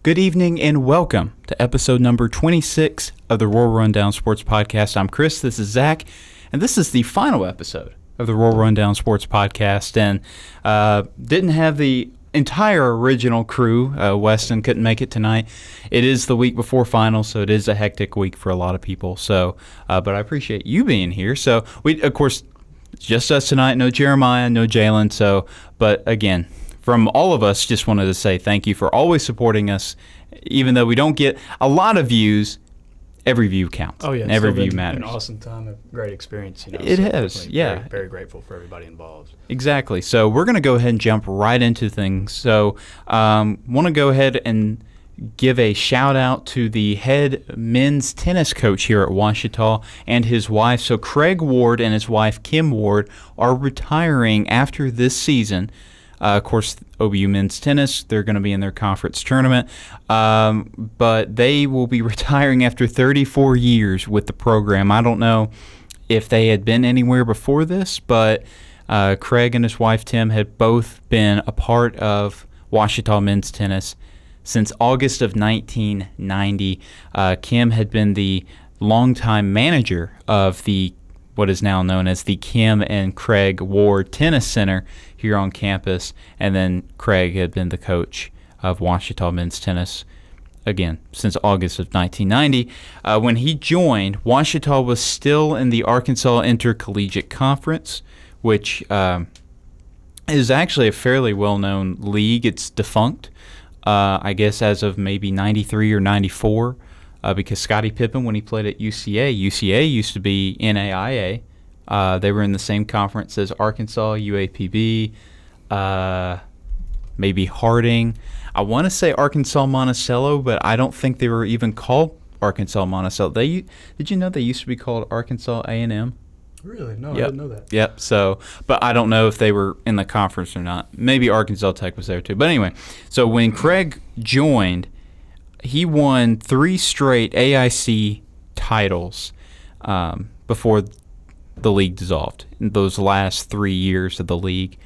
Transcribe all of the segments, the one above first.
Good evening and welcome to episode number 26 of the Royal Rundown Sports Podcast. I'm Chris, this is Zach, and this is the final episode of the Royal Rundown Sports Podcast. And didn't have the entire original crew. Weston couldn't make it tonight. It is the week before finals, so it is a hectic week for a lot of people. So, but I appreciate you being here. So we, of course, it's just us tonight. No Jeremiah, no Jalen. So, but again, from all of us, just wanted to say thank you for always supporting us. Even though we don't get a lot of views, every view counts. Oh yeah, every view matters. An awesome time, a great experience. It has, yeah. Very, very grateful for everybody involved. Exactly. So we're going to go ahead and jump right into things. So want to go ahead and give a shout out to the head men's tennis coach here at Ouachita and his wife. So Craig Ward and his wife Kim Ward are retiring after this season. Of course, OBU men's tennis, they're going to be in their conference tournament, but they will be retiring after 34 years with the program. I don't know if they had been anywhere before this, but Craig and his wife Tim had both been a part of Ouachita men's tennis since August of 1990. Kim had been the longtime manager of the what is now known as the Kim and Craig Ward Tennis Center here on campus, and then Craig had been the coach of Ouachita men's tennis, again, since August of 1990. When he joined, Ouachita was still in the Arkansas Intercollegiate Conference, which is actually a fairly well-known league. It's defunct, I guess, as of maybe 93 or 94. Because Scottie Pippen, when he played at UCA used to be NAIA. They were in the same conference as Arkansas, UAPB, maybe Harding. I want to say Arkansas Monticello, but I don't think they were even called Arkansas Monticello. Did you know they used to be called Arkansas A&M? Really? No, Yep. I didn't know that. Yep. So, but I don't know if they were in the conference or not. Maybe Arkansas Tech was there too. But anyway, so when Craig joined, he won 3 straight AIC titles before the league dissolved. In those last 3 years of the league,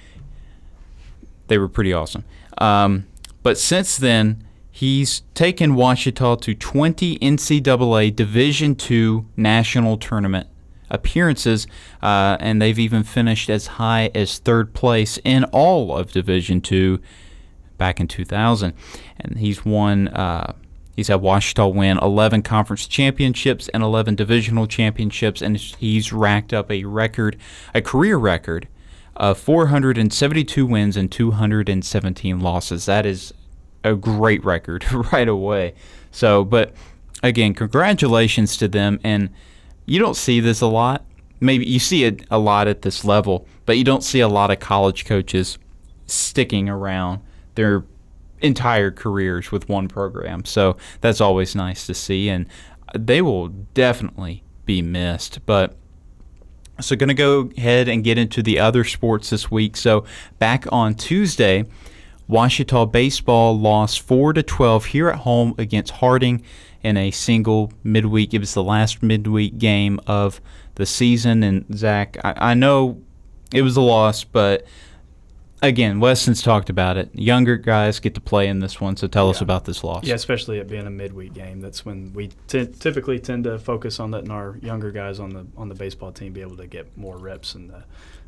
they were pretty awesome. But since then, he's taken Ouachita to 20 NCAA Division II national tournament appearances, and they've even finished as high as 3rd place in all of Division II back in 2000. And he's won. He's had Ouachita win 11 conference championships and 11 divisional championships, and he's racked up a career record of 472 wins and 217 losses. That is a great record right away. So, but again, congratulations to them. And you don't see this a lot. Maybe you see it a lot at this level, but you don't see a lot of college coaches sticking around their entire careers with one program. So that's always nice to see, and they will definitely be missed. But so going to go ahead and get into the other sports this week. So back on Tuesday, Ouachita baseball lost 4-12 here at home against Harding in a single midweek. It was the last midweek game of the season. And Zach, I know it was a loss, but again, Weston's talked about it. Younger guys get to play in this one, so tell us about this loss. Yeah, especially it being a midweek game. That's when we typically tend to focus on letting our younger guys on the baseball team be able to get more reps and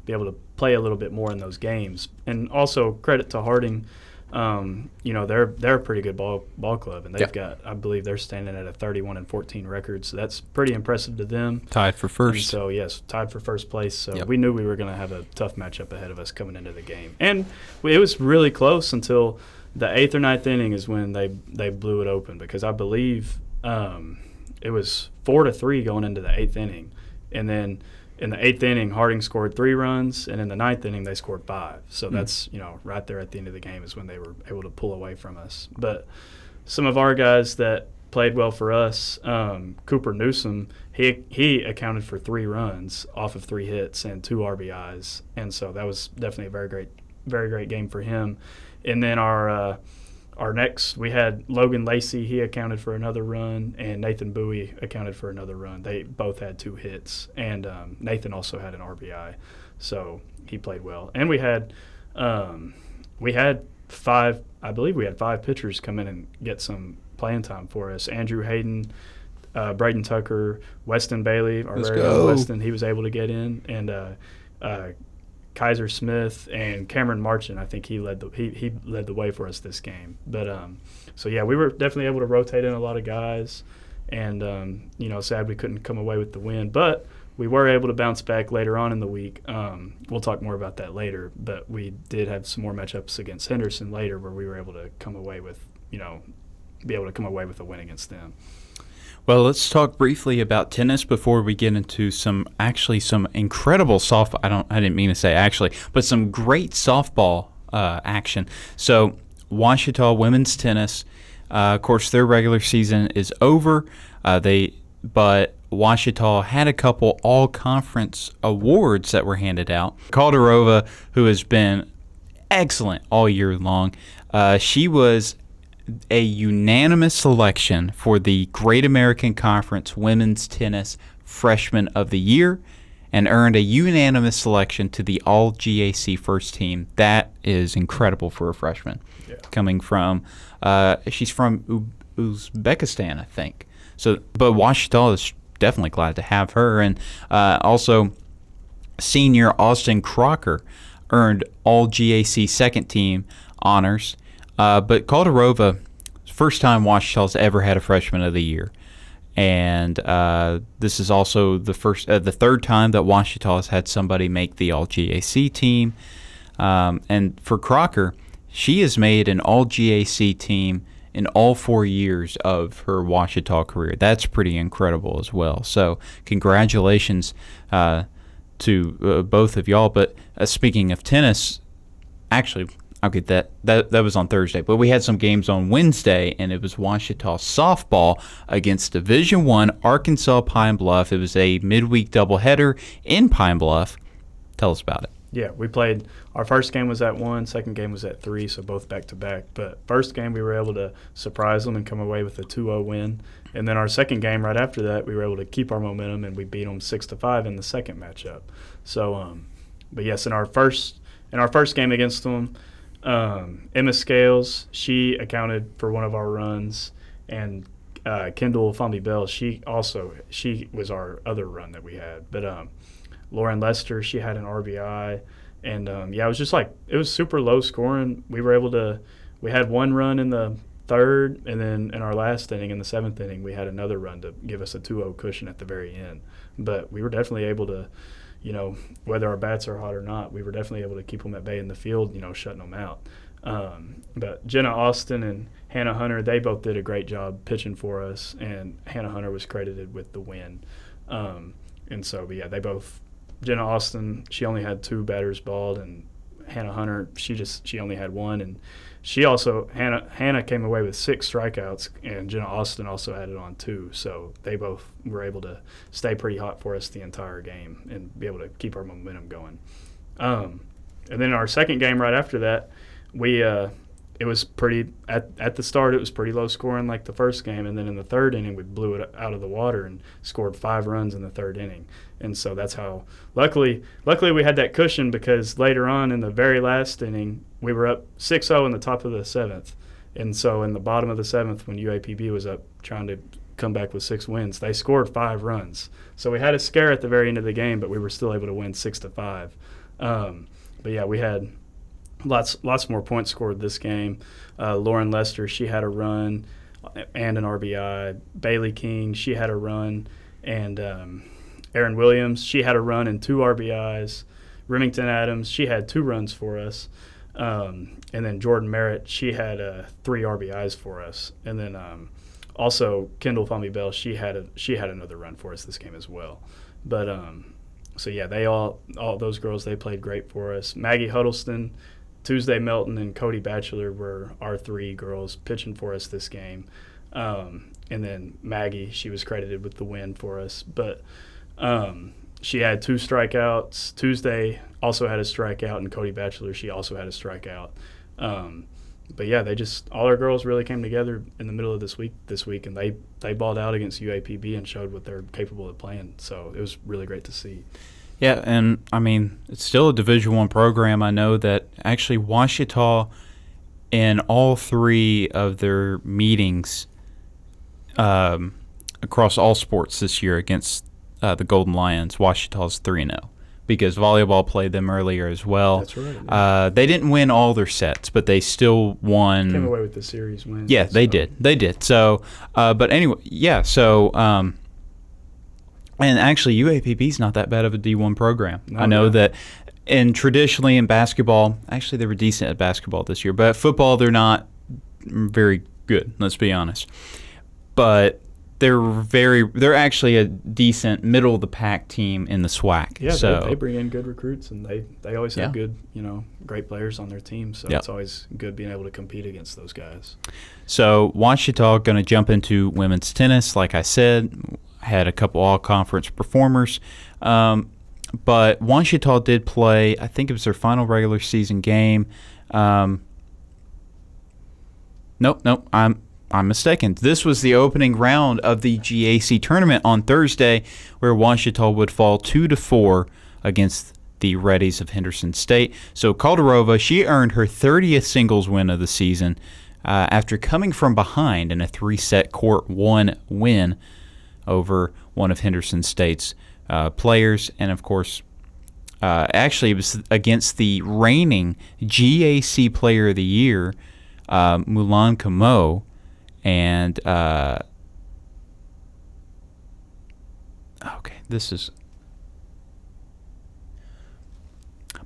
be able to play a little bit more in those games. And also credit to Harding. They're a pretty good ball club, and they've got, I believe they're standing at a 31-14 record, so that's pretty impressive to them. Tied for first. And so yes, tied for first place. So we knew we were going to have a tough matchup ahead of us coming into the game, and it was really close until the 8th or 9th inning is when they blew it open, because I believe it was 4-3 going into the 8th inning, and then in the 8th inning, Harding scored 3 runs, and in the 9th inning, they scored 5. So that's, right there at the end of the game is when they were able to pull away from us. But some of our guys that played well for us, Cooper Newsom, he accounted for 3 runs off of 3 hits and 2 RBIs. And so that was definitely a very great game for him. And then our next, we had Logan Lacey. He accounted for another run, and Nathan Bowie accounted for another run. They both had 2 hits, and Nathan also had an RBI, so he played well. And we had five. I believe we had 5 pitchers come in and get some playing time for us. Andrew Hayden, Braden Tucker, Weston Bailey, our very own Weston. He was able to get in, and Kaiser Smith and Cameron Marchand. I think he led the way for us this game. But so yeah, we were definitely able to rotate in a lot of guys, and sad we couldn't come away with the win, but we were able to bounce back later on in the week. We'll talk more about that later, but we did have some more matchups against Henderson later where we were able to come away with, be able to come away with a win against them. Well, let's talk briefly about tennis before we get into some incredible softball. I didn't mean to say actually, but some great softball action. So, Ouachita women's tennis, of course, their regular season is over. But Ouachita had a couple all-conference awards that were handed out. Calderova, who has been excellent all year long, she was a unanimous selection for the Great American Conference Women's Tennis Freshman of the Year and earned a unanimous selection to the All-GAC First Team. That is incredible for a freshman. Yeah. Coming from, she's from Uzbekistan, I think. So, but Ouachita is definitely glad to have her. And also, senior Austin Crocker earned All-GAC Second Team honors. But Calderova, first time Ouachita's ever had a Freshman of the Year. And this is also the third time that Ouachita's had somebody make the All-GAC team. And for Crocker, she has made an All-GAC team in all 4 years of her Ouachita career. That's pretty incredible as well. So congratulations to both of y'all. But speaking of tennis, actually, I'll get that. That was on Thursday. But we had some games on Wednesday, and it was Ouachita softball against Division I Arkansas Pine Bluff. It was a midweek doubleheader in Pine Bluff. Tell us about it. Yeah, we played. Our first game was at 1, second game was at 3, so both back-to-back. But first game, we were able to surprise them and come away with a 2-0 win. And then our second game right after that, we were able to keep our momentum, and we beat them 6-5 in the second matchup. So, but yes, in our first game against them, Emma Scales, she accounted for one of our runs, and Kendall Fomby Bell, she was our other run that we had. But Lauren Lester, she had an RBI, and it was just it was super low scoring. We had one run in the third, and then in our last inning, in the 7th inning, we had another run to give us a 2-0 cushion at the very end. But we were definitely able to, whether our bats are hot or not, we were definitely able to keep them at bay in the field, shutting them out. But Jenna Austin and Hannah Hunter, they both did a great job pitching for us, and Hannah Hunter was credited with the win. And so, but yeah, they both. Jenna Austin, she only had 2 batters balled, and Hannah Hunter, she only had 1, and she also Hannah came away with 6 strikeouts, and Jenna Austin also had it on 2. So they both were able to stay pretty hot for us the entire game and be able to keep our momentum going. And then our second game right after that, it was pretty at the start. It was pretty low scoring like the first game, and then in the third inning we blew it out of the water and scored 5 runs in the third inning. And so that's how. Luckily we had that cushion, because later on in the very last inning we were up 6-0 in the top of the 7th, and so in the bottom of the 7th, when UAPB was up trying to come back with 6 wins, they scored 5 runs. So we had a scare at the very end of the game, but we were still able to win 6-5. But yeah, we had lots more points scored this game. Lauren Lester, she had a run and an RBI. Bailey King, she had a run, and Erin Williams, she had a run and 2 RBIs. Remington Adams, she had 2 runs for us. And then Jordan Merritt, she had 3 RBIs for us. And then also Kendall Fomby Bell, she had another run for us this game as well. But so yeah, they all those girls, they played great for us. Maggie Huddleston, Tuesday Melton, and Cody Batchelor were our 3 girls pitching for us this game. And then Maggie, she was credited with the win for us. But she had 2 strikeouts. Tuesday also had a strikeout, and Cody Batchelor, she also had a strikeout. But yeah, all our girls really came together in the middle of this week, and they balled out against UAPB and showed what they're capable of playing. So it was really great to see. Yeah, and I mean, it's still a Division I program. I know that actually Ouachita in all three of their meetings across all sports this year against the Golden Lions, Ouachita's 3-0 because volleyball played them earlier as well. That's right. Yeah. They didn't win all their sets, but they still won. Came away with the series win. Yeah, they did. They did. So, but anyway, yeah. So, and actually, UAPB is not that bad of a D1 program. I know that. And traditionally in basketball, actually they were decent at basketball this year, but football they're not very good. Let's be honest. But they're actually a decent middle of the pack team in the SWAC. Yeah, so they bring in good recruits, and they always have good, great players on their team. So it's always good being able to compete against those guys. So Ouachita going to jump into women's tennis. Like I said, had a couple all-conference performers. But Ouachita did play, I think it was their final regular season game. Nope, I'm mistaken. This was the opening round of the GAC tournament on Thursday, where Ouachita would fall 2-4 against the Reddies of Henderson State. So Calderova, she earned her 30th singles win of the season after coming from behind in a 3-set court 1 win over one of Henderson State's players, and of course, actually it was against the reigning GAC Player of the Year, Mulan Kamo, and okay, this is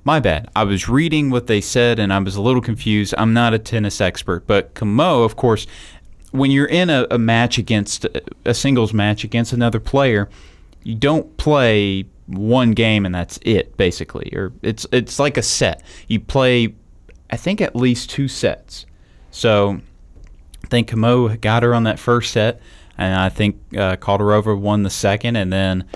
my bad. I was reading what they said, and I was a little confused. I'm not a tennis expert, but Kamo, of course, when you're in a match against a singles match against another player, you don't play one game and that's it, basically. Or it's like a set. You play, I think, at least 2 sets. So I think Kamo got her on that first set, and I think Calderova won the second and then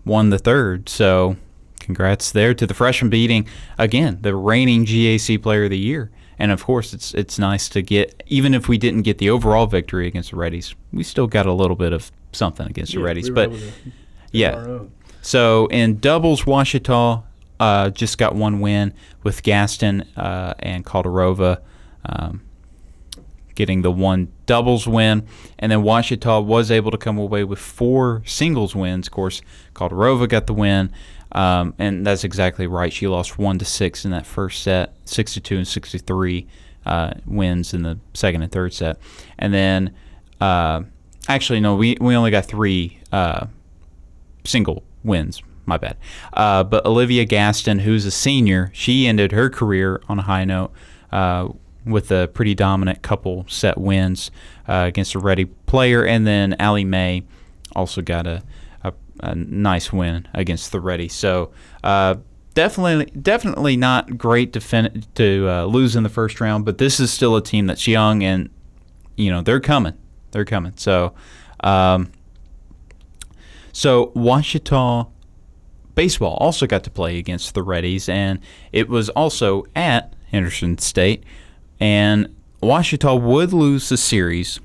won the third. So congrats there to the freshman beating, again, the reigning GAC Player of the Year. And, of course, it's nice to get, even if we didn't get the overall victory against the Reddies, we still got a little bit of something against the Reddies. But, yeah. So, in doubles, Ouachita just got 1 win with Gaston and Calderova getting the 1 doubles win. And then Ouachita was able to come away with 4 singles wins. Of course, Calderova got the win. And that's exactly right. She lost 1-6 in that first set, 6-2 and 6-3 wins in the second and third set. And then, actually, no, we only got 3 single wins. My bad. But Olivia Gaston, who's a senior, she ended her career on a high note with a pretty dominant couple set wins against a Reddy player. And then Allie Mae also got a nice win against the Reddy. So definitely not great to lose in the first round, but this is still a team that's young, and they're coming. They're coming. So Ouachita baseball also got to play against the Reddies, and it was also at Henderson State. And Ouachita would lose the series.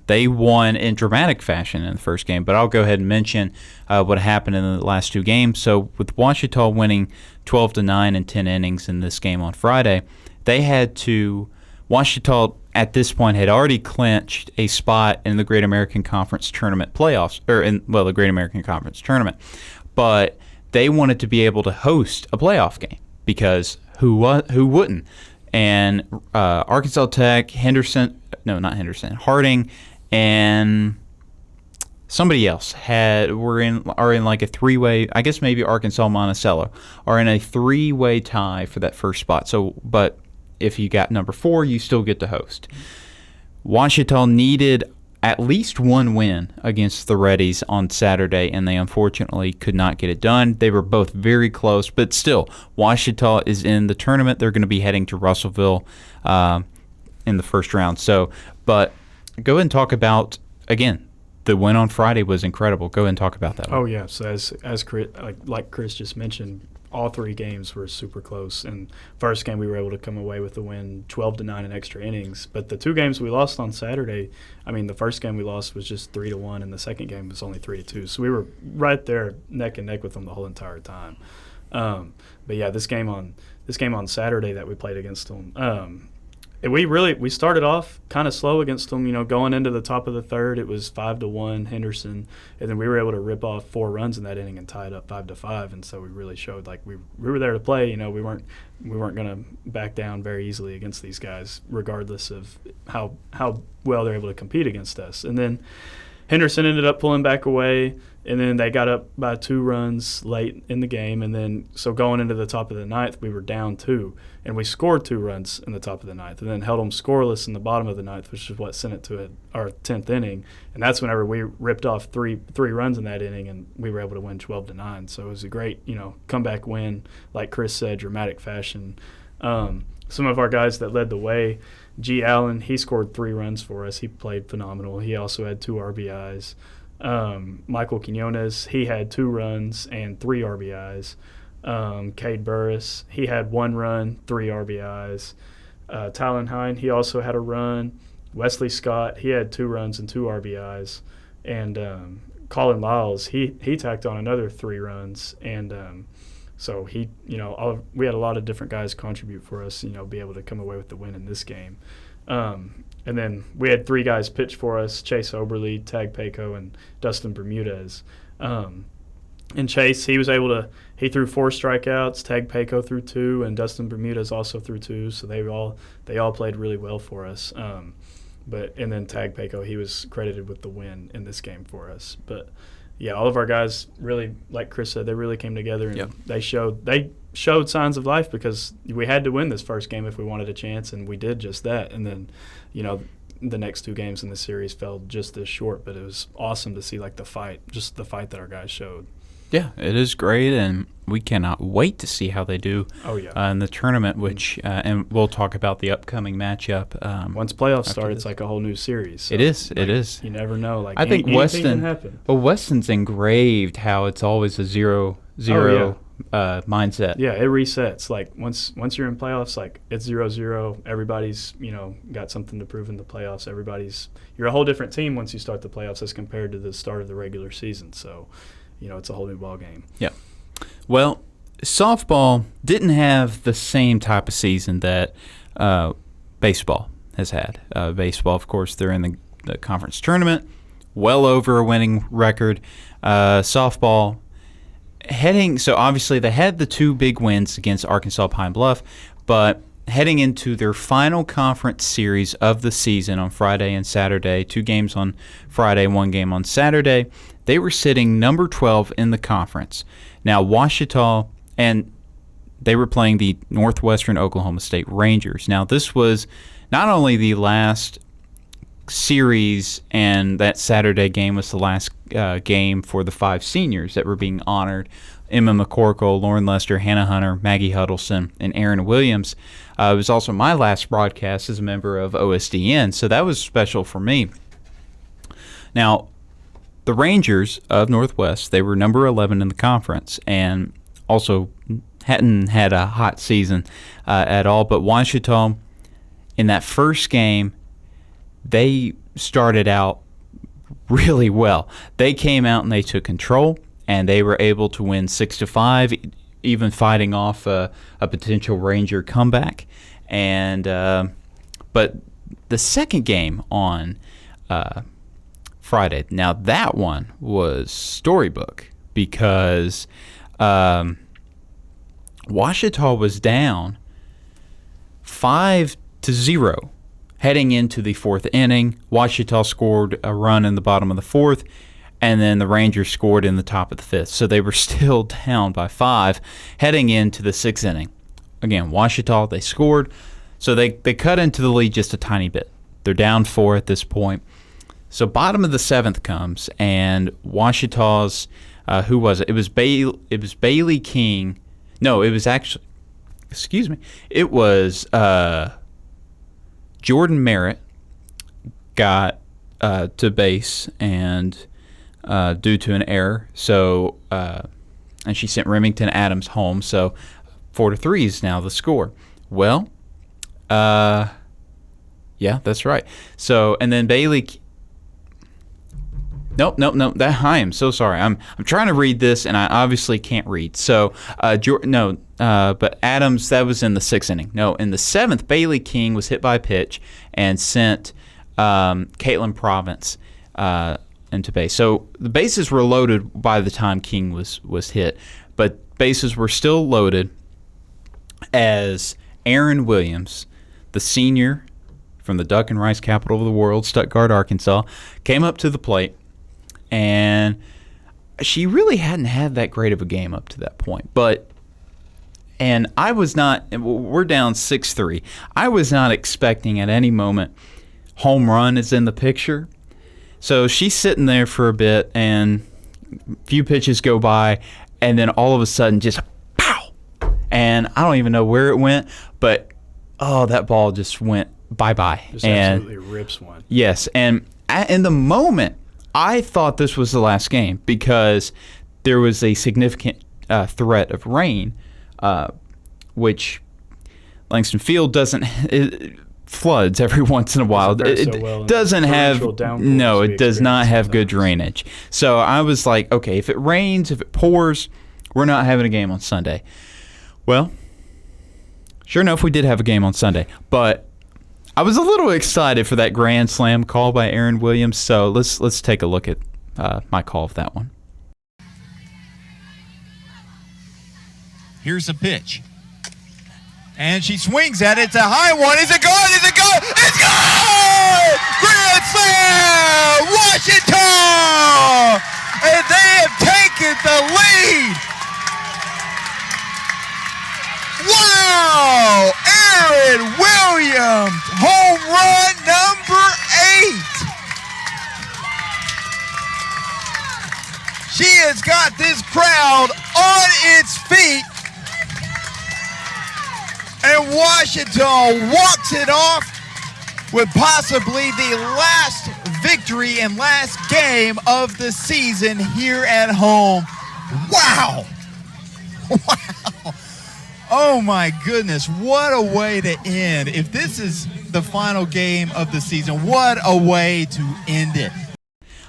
They won in dramatic fashion in the first game, but I'll go ahead and mention what happened in the last 2 games. So with Ouachita winning 12-9 in 10 innings in this game on Friday, Ouachita at this point had already clinched a spot in the Great American Conference Tournament playoffs, the Great American Conference Tournament. But they wanted to be able to host a playoff game because who wouldn't? And Arkansas Tech, Harding, and somebody else are in like a 3-way. I guess maybe Arkansas Monticello are in a 3-way tie for that first spot. So, but if you got number 4, you still get to host. Ouachita needed at least 1 win against the Reddies on Saturday, and they unfortunately could not get it done. They were both very close, but still, Ouachita is in the tournament. They're going to be heading to Russellville in the first round. So, but go ahead and talk about, again, the win on Friday was incredible. Go ahead and talk about that one. Oh, yeah. So as Chris, like Chris just mentioned, all 3 games were super close. And first game we were able to come away with the win 12-9 in extra innings. But the 2 games we lost on Saturday, the first game we lost was just 3-1, and the second game was only 3-2. So we were right there neck and neck with them the whole entire time. But yeah, this game on Saturday that we played against them, we started off kind of slow against them. Going into the top of the third, it was 5-1 Henderson, and then we were able to rip off 4 runs in that inning and tie it up 5-5. And so we really showed like we were there to play. We weren't going to back down very easily against these guys, regardless of how well they're able to compete against us. And then Henderson ended up pulling back away, and then they got up by 2 runs late in the game. And then so going into the top of the ninth, we were down 2, and we scored 2 runs in the top of the ninth, and then held them scoreless in the bottom of the ninth, which is what sent it to our 10th inning. And that's whenever we ripped off three runs in that inning, and we were able to win 12-9. So it was a great comeback win, like Chris said, dramatic fashion. Some of our guys that led the way, G. Allen, he scored 3 runs for us. He played phenomenal. He also had 2 RBIs. Michael Quinones, he had 2 runs and 3 RBIs. Cade Burris, he had 1 run, 3 RBIs. Talon Hine, he also had a run. Wesley Scott, he had 2 runs and 2 RBIs. And Colin Lyles, he tacked on another 3 runs. And so we had a lot of different guys contribute for us, be able to come away with the win in this game. And then we had 3 guys pitch for us: Chase Oberly, Tag Paco, and Dustin Bermudez. And Chase, he threw 4 strikeouts. Tag Paco threw 2, and Dustin Bermudez also threw 2. So they all played really well for us. And then Tag Paco, he was credited with the win in this game for us. But yeah, all of our guys really, like Chris said, they really came together, and they showed signs of life, because we had to win this first game if we wanted a chance, and we did just that. And then, the next 2 games in the series fell just this short, but it was awesome to see the fight that our guys showed. Yeah, it is great, and we cannot wait to see how they do in the tournament, which and we'll talk about the upcoming matchup. Once playoffs start, it's like a whole new series. So it is. You never know. I think anything can happen. Well, Weston's engraved how it's always a 0-0 mindset. Yeah, it resets. Once you're in playoffs, it's 0-0. Everybody's got something to prove in the playoffs. You're a whole different team once you start the playoffs as compared to the start of the regular season. So, it's a whole new ball game. Yeah. Well, softball didn't have the same type of season that baseball has had. Baseball, of course, they're in the conference tournament, well over a winning record. Softball so obviously they had the 2 big wins against Arkansas Pine Bluff, but heading into their final conference series of the season on Friday and Saturday, 2 games on Friday, 1 game on Saturday, they were sitting number 12 in the conference. Now, Ouachita, and they were playing the Northwestern Oklahoma State Rangers. Now, this was not only the last series, and that Saturday game was the last game for the 5 seniors that were being honored: Emma McCorkle, Lauren Lester, Hannah Hunter, Maggie Huddleston, and Aaron Williams. It was also my last broadcast as a member of OSDN, so that was special for me. Now, the Rangers of Northwest, they were number 11 in the conference, and also hadn't had a hot season at all. But Ouachita, in that first game, they started out really well. They came out and they took control, and they were able to win 6-5, even fighting off a potential Ranger comeback. And but the second game on Friday, now that one was storybook, because Ouachita was down 5-0 heading into the 4th inning. Ouachita scored a run in the bottom of the 4th, and then the Rangers scored in the top of the 5th. So they were still down by 5 heading into the 6th inning. Again, Ouachita, they scored, so they cut into the lead just a tiny bit. They're down 4 at this point. So bottom of the 7th comes, and Ouachita's, who was it? It was Bailey King. No, it was actually, excuse me, it was Jordan Merritt got to base, and due to an error, so and she sent Remington Adams home. So 4-3 is now the score. Well, yeah, that's right. So, and then Bailey Nope. I am so sorry. I'm trying to read this, and I obviously can't read. So, but Adams, that was in the 6th inning. No, in the 7th, Bailey King was hit by a pitch and sent Caitlin Province into base. So the bases were loaded by the time King was hit, but bases were still loaded as Aaron Williams, the senior from the duck and rice capital of the world, Stuttgart, Arkansas, came up to the plate. And she really hadn't had that great of a game up to that point. And I was not, we're down 6-3. I was not expecting at any moment home run is in the picture. So she's sitting there for a bit, and a few pitches go by, and then all of a sudden just pow! And I don't even know where it went, but, that ball just went bye-bye. Just absolutely rips one. Yes, and in the moment, I thought this was the last game because there was a significant threat of rain, which Langston Field doesn't. It floods every once in a while. It doesn't have it does not have good drainage. So I was like, okay, if it rains, if it pours, we're not having a game on Sunday. Well, sure enough, we did have a game on Sunday, but I was a little excited for that grand slam call by Aaron Williams, so let's take a look at my call of that one. Here's a pitch. And she swings at it. It's a high one. Is it good? Is it good? It's good! Grand slam! Ouachita! And they have taken the lead! Wow! Aaron Williams, home run number 8. She has got this crowd on its feet. And Washington walks it off with possibly the last victory and last game of the season here at home. Wow! Wow! Oh my goodness, what a way to end. If this is the final game of the season, what a way to end it.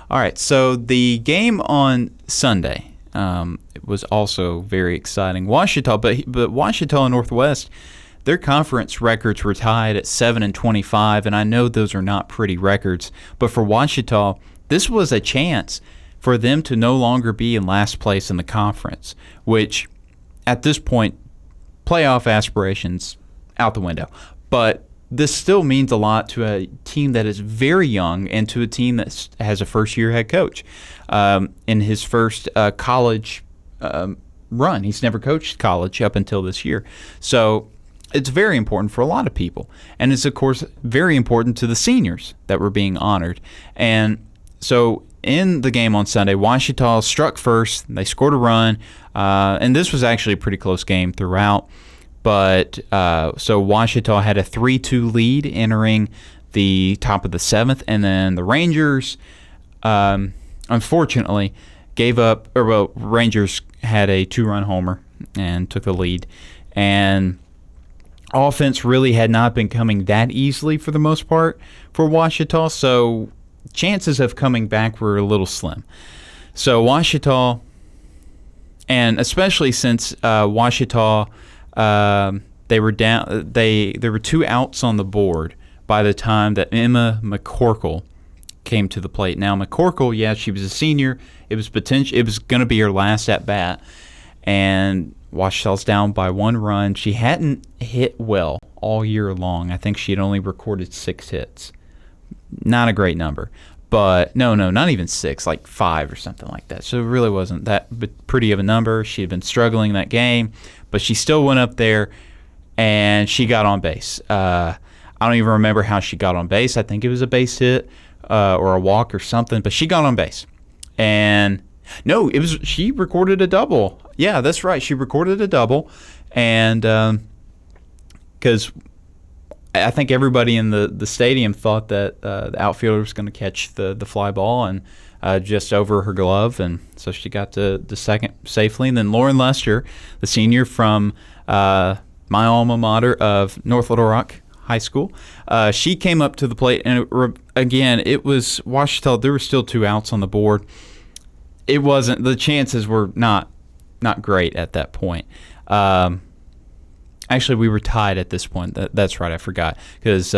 All right, so the game on Sunday it was also very exciting. Ouachita, but Ouachita and Northwest, their conference records were tied at 7-25, and I know those are not pretty records, but for Ouachita, this was a chance for them to no longer be in last place in the conference, which at this point, playoff aspirations out the window. But this still means a lot to a team that is very young and to a team that has a first-year head coach in his first college run. He's never coached college up until this year. So it's very important for a lot of people. And it's, of course, very important to the seniors that were being honored. And so in the game on Sunday, Ouachita struck first. They scored a run. And this was actually a pretty close game throughout. But so Ouachita had a 3-2 lead entering the top of the 7th. And then the Rangers, unfortunately, gave up. Rangers had a 2-run homer and took the lead. And offense really had not been coming that easily for the most part for Ouachita. So chances of coming back were a little slim. So Ouachita, and especially since Ouachita, they were down. There were 2 outs on the board by the time that Emma McCorkle came to the plate. Now McCorkle, yeah, she was a senior. It was going to be her last at bat, and Ouachita's down by 1 run. She hadn't hit well all year long. I think she had only recorded 6 hits. Not a great number. But no, not even 6, like 5 or something like that. So it really wasn't that pretty of a number. She had been struggling that game, but she still went up there and she got on base. I don't even remember how she got on base. I think it was a base hit or a walk or something, but she got on base. And no, she recorded a double. Yeah, that's right. She recorded a double, and because I think everybody in the stadium thought that the outfielder was going to catch the fly ball and just over her glove, and so she got to the second safely. And then Lauren Lester, the senior from my alma mater of North Little Rock High School. She came up to the plate, and again, it was Ouachita. There were still 2 outs on the board. It wasn't, the chances were not great at that point. Actually, we were tied at this point. That's right, I forgot, because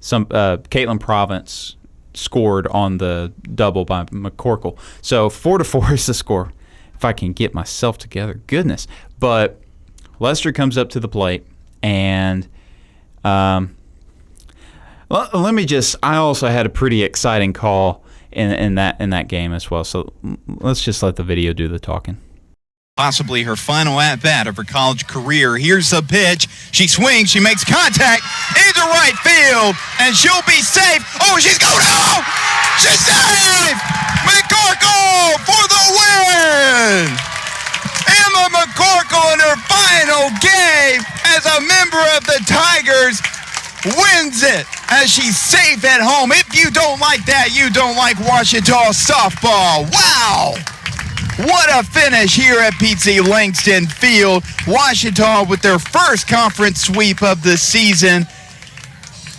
Caitlin Province scored on the double by McCorkle. So 4-4 is the score. If I can get myself together, goodness. But Lester comes up to the plate, and let me just. I also had a pretty exciting call in that game as well. So let's just let the video do the talking. Possibly her final at-bat of her college career. Here's the pitch. She swings. She makes contact into right field, and she'll be safe. Oh, she's going home. She's safe. McCorkle for the win. Emma McCorkle in her final game as a member of the Tigers wins it as she's safe at home. If you don't like that, you don't like Ouachita softball. Wow. What a finish here at Pete Langston Field. Ouachita with their first conference sweep of the season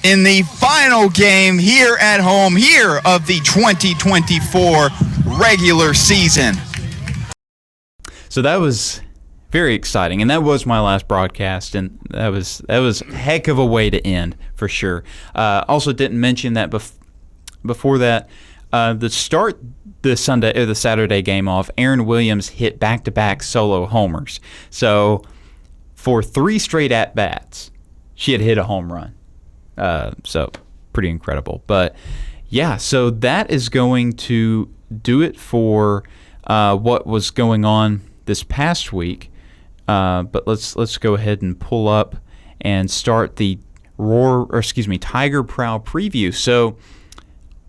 in the final game here at home here of the 2024 regular season. So that was very exciting, and that was my last broadcast, and that was a heck of a way to end for sure. Also didn't mention that before that, the start the Saturday game off, Aaron Williams hit back-to-back solo homers. So for 3 straight at-bats, she had hit a home run. So pretty incredible. But yeah, so that is going to do it for what was going on this past week. But let's go ahead and pull up and start the Tiger Prowl preview. So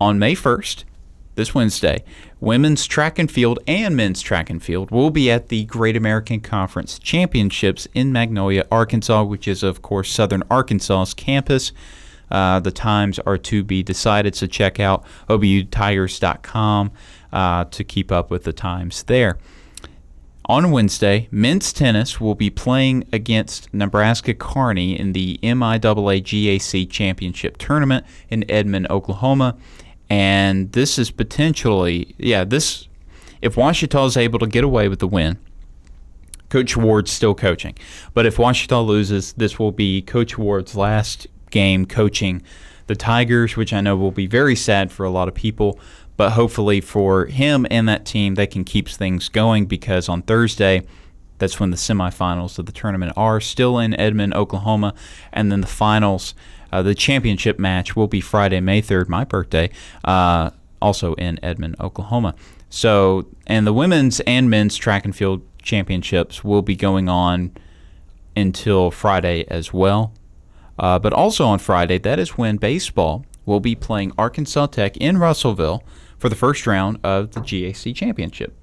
on May 1st, this Wednesday, women's track and field and men's track and field will be at the Great American Conference Championships in Magnolia, Arkansas, which is, of course, Southern Arkansas's campus. The times are to be decided, so check out obutigers.com to keep up with the times there. On Wednesday, men's tennis will be playing against Nebraska Kearney in the MIAA GAC Championship Tournament in Edmond, Oklahoma. And this is potentially, if Ouachita is able to get away with the win, Coach Ward's still coaching. But if Ouachita loses, this will be Coach Ward's last game coaching the Tigers, which I know will be very sad for a lot of people. But hopefully for him and that team, they can keep things going, because on Thursday, that's when the semifinals of the tournament are, still in Edmond, Oklahoma. And then the finals, the championship match, will be Friday, May 3rd, my birthday, also in Edmond, Oklahoma. So, and the women's and men's track and field championships will be going on until Friday as well. But also on Friday, that is when baseball will be playing Arkansas Tech in Russellville for the first round of the GAC Championship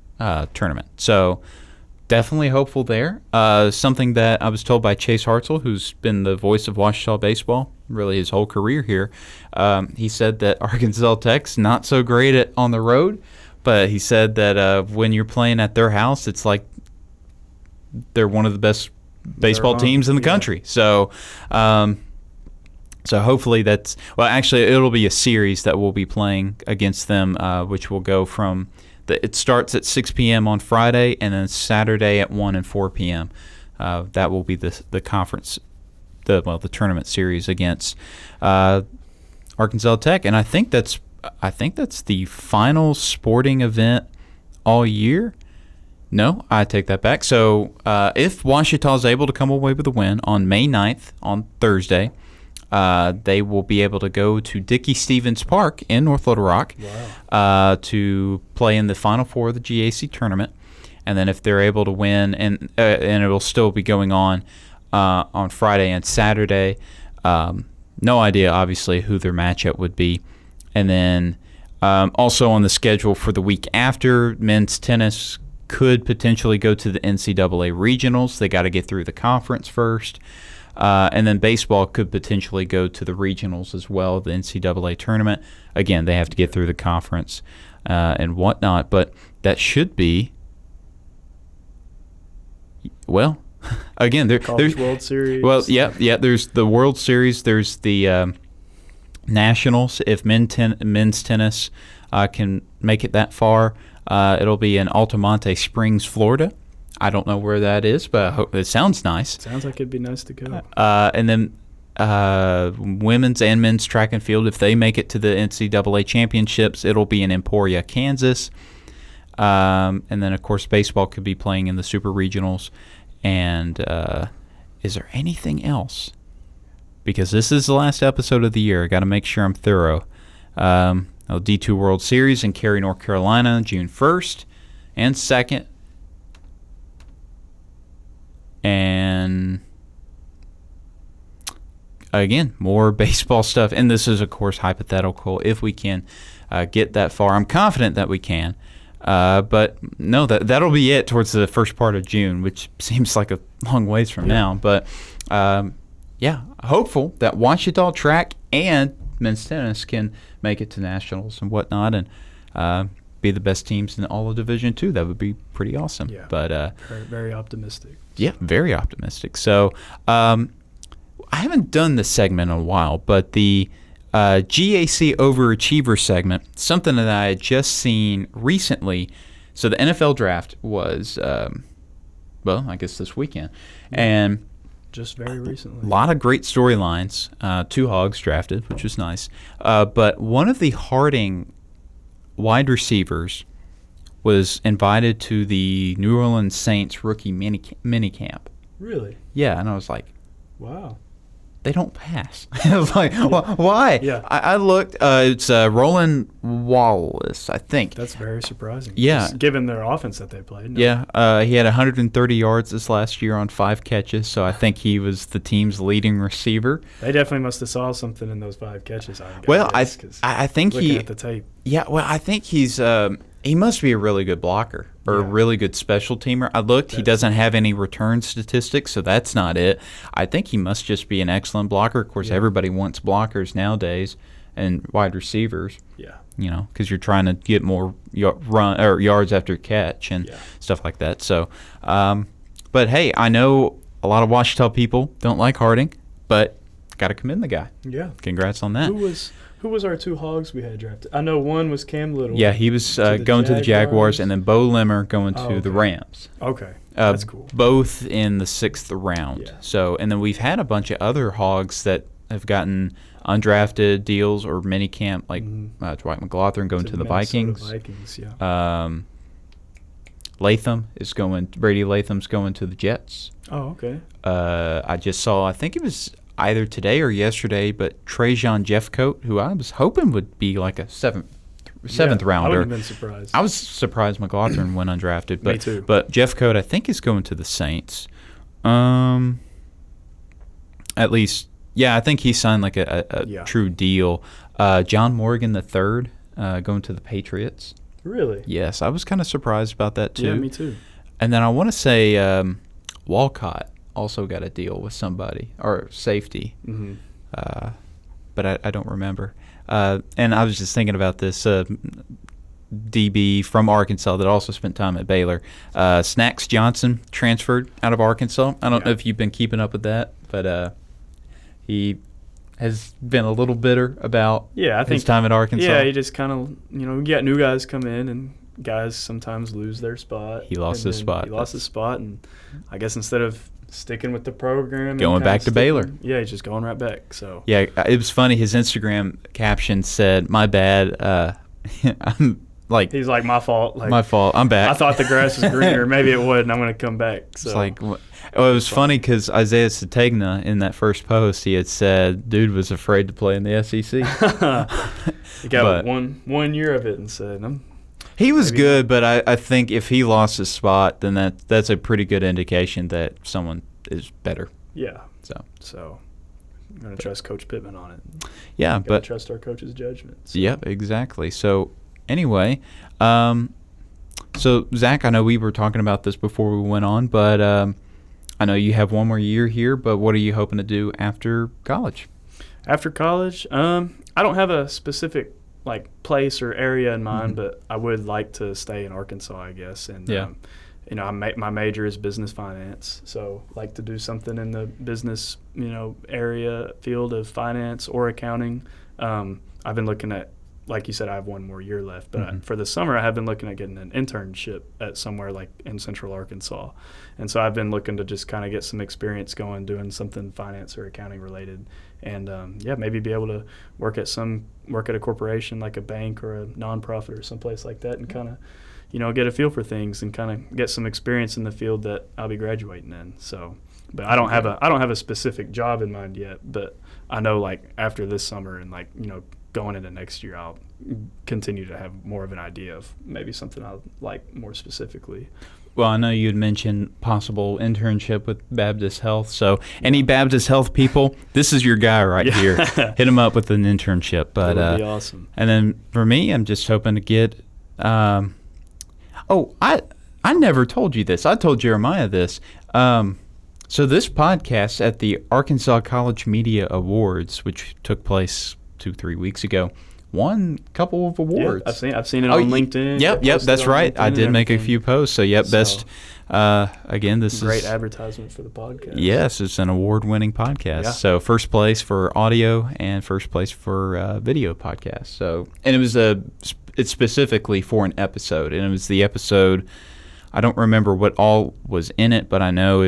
tournament. So definitely hopeful there. Something that I was told by Chase Hartzell, who's been the voice of Ouachita baseball really his whole career here. He said that Arkansas Tech's not so great on the road, but he said that when you're playing at their house, it's like they're one of the best baseball teams in the country. So so hopefully actually it'll be a series that we'll be playing against them, which will go from it starts at 6 p.m. on Friday, and then Saturday at 1 and 4 p.m. That will be the conference, the tournament series against Arkansas Tech, and I think that's the final sporting event all year. No, I take that back. So if Ouachita is able to come away with a win on May 9th, on Thursday, they will be able to go to Dickey Stevens Park in North Little Rock to play in the Final Four of the GAC tournament. And then if they're able to win, and it will still be going on Friday and Saturday. No idea, obviously, who their matchup would be. And then also on the schedule for the week after, men's tennis could potentially go to the NCAA regionals. They got to get through the conference first. And then baseball could potentially go to the regionals as well, the NCAA tournament. Again, they have to get through the conference and whatnot. But that should be, again, College there's World Series. Well, yeah. There's the World Series. There's the Nationals. If men's tennis can make it that far, it'll be in Altamonte Springs, Florida. I don't know where that is, but I hope it sounds nice. Sounds like it'd be nice to go. And then women's and men's track and field, if they make it to the NCAA championships, it'll be in Emporia, Kansas. And then, of course, baseball could be playing in the super regionals. And is there anything else? Because this is the last episode of the year. I got to make sure I'm thorough. D2 World Series in Cary, North Carolina, June 1st and 2nd. And again, more baseball stuff. And this is, of course, hypothetical if we can get that far. I'm confident that we can. But no, that'll be it towards the first part of June, which seems like a long ways from now. But hopeful that Ouachita track and men's tennis can make it to nationals and whatnot, and be the best teams in all of Division II. That would be pretty awesome. Yeah, but very, very optimistic. Yeah, very optimistic. So I haven't done this segment in a while, but the GAC Overachiever segment, something that I had just seen recently. So the NFL draft was, I guess this weekend. And just very recently. A lot of great storylines. 2 Hogs drafted, which was nice. But one of the Harding wide receivers was invited to the New Orleans Saints rookie mini camp. Really? Yeah, and I was like, wow. They don't pass. I was like, why? Yeah. I looked. It's Roland Wallace, I think. That's very surprising. Yeah. Just given their offense that they played. No. Yeah. He had 130 yards this last year on 5 catches, so I think he was the team's leading receiver. They definitely must have saw something in those 5 catches. I think looking at the tape. Yeah. Well, I think he's. He must be a really good blocker or a really good special teamer. I looked. He doesn't have any return statistics, so that's not it. I think he must just be an excellent blocker. Of course, everybody wants blockers nowadays and wide receivers. Yeah. You know, because you're trying to get more yards after catch and stuff like that. So, but hey, I know a lot of Ouachita people don't like Harding, but got to commend the guy. Yeah. Congrats on that. Who was our 2 Hogs we had drafted? I know one was Cam Little. Yeah, he was going to the Jaguars, and then Bo Limmer going to the Rams. Okay, that's cool. Both in the 6th round. Yeah. So, and then we've had a bunch of other Hogs that have gotten undrafted deals or mini camp, like Dwight McLaughlin going to the Vikings. Brady Latham's going to the Jets. Oh, okay. I just saw, I think it was either today or yesterday, but Trajan Jeffcoat, who I was hoping would be like a seventh rounder. I wouldn't have been surprised. I was surprised McLaughlin went undrafted. But, Me too. But Jeffcoat, I think, is going to the Saints. At least, I think he signed like a true deal. John Morgan III going to the Patriots. Really? Yes, I was kind of surprised about that too. Yeah, me too. And then I want to say Walcott also got a deal with somebody, or safety, but I don't remember. And I was just thinking about this DB from Arkansas that also spent time at Baylor. Snacks Johnson transferred out of Arkansas. I don't know if you've been keeping up with that, but he has been a little bitter about his time at Arkansas. Yeah, he just kind of, you got new guys come in, and guys sometimes lose their spot. He lost his spot, and I guess instead of sticking with the program, going back to Baylor. Yeah, he's just going right back. So yeah, it was funny. His Instagram caption said, "My bad." I'm like, he's like, "My fault." Like, my fault. I'm back. I thought the grass was greener. Maybe it would, and I'm going to come back. So it's like, it was funny because Isaiah Sategna in that first post, he had said, "Dude was afraid to play in the SEC." He got one year of it and said, He was good, but I think if he lost his spot, then that's a pretty good indication that someone is better. Yeah. So I'm going to trust Coach Pittman on it. Yeah, but trust our coach's judgment. So. Yep, exactly. So anyway, so Zach, I know we were talking about this before we went on, but I know you have one more year here. But what are you hoping to do after college? After college, I don't have a specific place or area in mind, but I would like to stay in Arkansas, I guess, and my major is business finance, so like to do something in the business, area field of finance or accounting. I've been looking at, like you said, I have one more year left, but for the summer I have been looking at getting an internship at somewhere like in Central Arkansas. And so I've been looking to just kind of get some experience going, doing something finance or accounting related. And maybe be able to work at a corporation like a bank or a nonprofit or someplace like that, and kind of, get a feel for things and kind of get some experience in the field that I'll be graduating in. So, but I don't have a specific job in mind yet, but I know like after this summer and like, going into next year, I'll continue to have more of an idea of maybe something I'll like more specifically. Well, I know you had mentioned possible internship with Baptist Health. So any Baptist Health people, this is your guy right here. Hit him up with an internship. But that would be awesome. And then for me, I'm just hoping to get I never told you this. I told Jeremiah this. So this podcast at the Arkansas College Media Awards, which took place 2-3 weeks ago, won a couple of awards. Yeah, I've seen it on LinkedIn. Yep, that's right. I did make a few posts. So best. Again, this great is advertisement for the podcast. Yes, it's an award-winning podcast. Yeah. So first place for audio and first place for video podcast. So, and it's specifically for an episode, and it was the episode. I don't remember what all was in it, but I know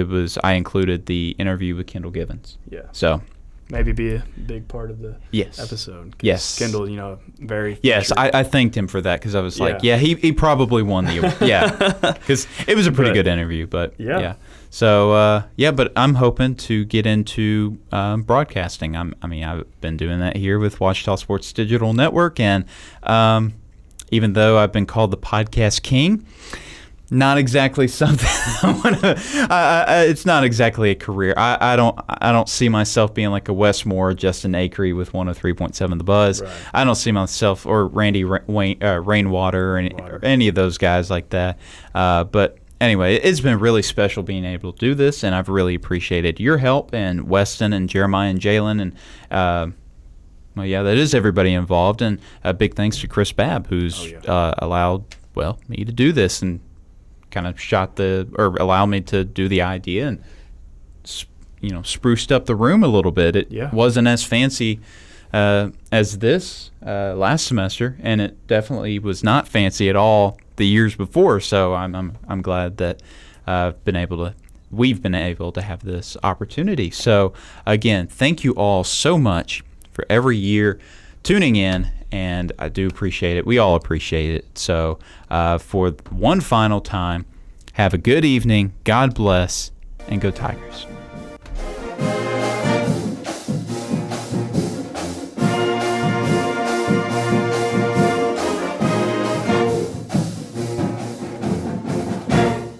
I included the interview with Kendall Givens. Yeah. So maybe be a big part of the Yes. episode. Yes. Kendall, very Yes, I thanked him for that because I was like, he probably won the award. Yeah, because it was a pretty good interview. But yeah. So but I'm hoping to get into broadcasting. I've been doing that here with Ouachita Sports Digital Network, and even though I've been called the podcast king, not exactly something I want to. It's not exactly a career. I don't see myself being like a Westmore, Justin Acree with 103.7 The Buzz. Right. I don't see myself or Randy Rainwater or any of those guys like that. But anyway, it's been really special being able to do this, and I've really appreciated your help and Weston and Jeremiah and Jalen and. That is everybody involved, and a big thanks to Chris Babb, who's allowed me to do this and kind of allowed me to do the idea and spruced up the room a little bit. It wasn't as fancy as this last semester, and it definitely was not fancy at all the years before. So I'm glad that we've been able to have this opportunity. So again, thank you all so much for every year tuning in, and I do appreciate it. We all appreciate it. So for one final time, have a good evening, God bless, and go Tigers.